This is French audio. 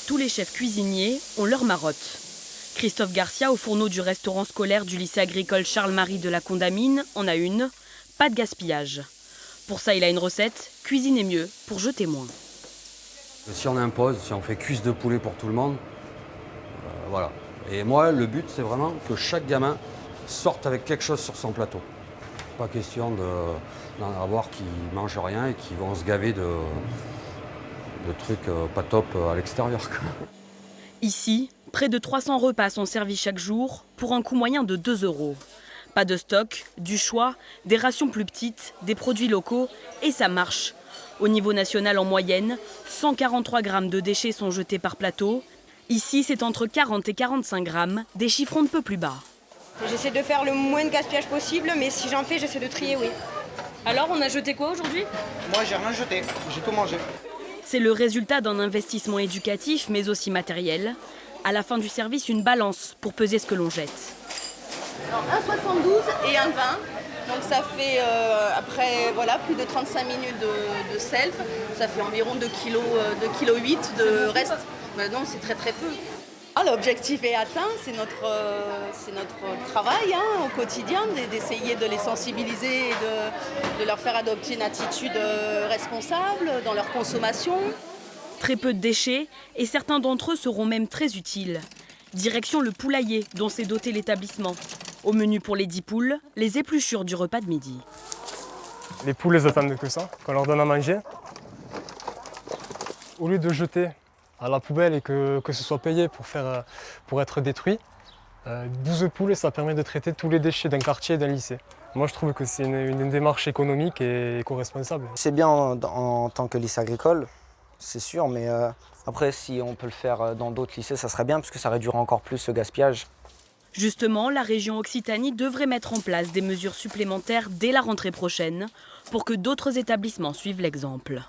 tous les chefs cuisiniers ont leur marotte. Christophe Garcia, au fourneau du restaurant scolaire du lycée agricole Charles-Marie de la Condamine, en a une. Pas de gaspillage. Pour ça, il a une recette, cuisiner mieux pour jeter moins. Si on impose, si on fait cuisse de poulet pour tout le monde, voilà. Et moi, le but, c'est vraiment que chaque gamin sorte avec quelque chose sur son plateau. Pas question d'en avoir qui ne mangent rien et qui vont se gaver de trucs pas top à l'extérieur. Ici, près de 300 repas sont servis chaque jour pour un coût moyen de 2 €. Pas de stock, du choix, des rations plus petites, des produits locaux et ça marche. Au niveau national en moyenne, 143 grammes de déchets sont jetés par plateau. Ici, c'est entre 40 et 45 grammes, des chiffres un peu plus bas. J'essaie de faire le moins de gaspillage possible, mais si j'en fais, j'essaie de trier, oui. Alors, on a jeté quoi aujourd'hui? Moi, j'ai rien jeté, j'ai tout mangé. C'est le résultat d'un investissement éducatif, mais aussi matériel. À la fin du service, une balance pour peser ce que l'on jette. Alors, 1,72 et 1,20. Donc ça fait après voilà, plus de 35 minutes de self. Ça fait environ 2,8 kg de reste. Non, c'est très très peu. L'objectif est atteint, c'est notre travail au quotidien, d'essayer de les sensibiliser et de leur faire adopter une attitude responsable dans leur consommation. Très peu de déchets et certains d'entre eux seront même très utiles. Direction le poulailler dont s'est doté l'établissement. Au menu pour les 10 poules, les épluchures du repas de midi. Les poules, elles attendent que ça, qu'on leur donne à manger. Au lieu de jeter à la poubelle et que ce soit payé pour être détruit, 12 poules, ça permet de traiter tous les déchets d'un quartier et d'un lycée. Moi, je trouve que c'est une démarche économique et éco-responsable. C'est bien en tant que lycée agricole, c'est sûr, mais après, si on peut le faire dans d'autres lycées, ça serait bien, parce que ça réduira encore plus ce gaspillage. Justement, la région Occitanie devrait mettre en place des mesures supplémentaires dès la rentrée prochaine pour que d'autres établissements suivent l'exemple.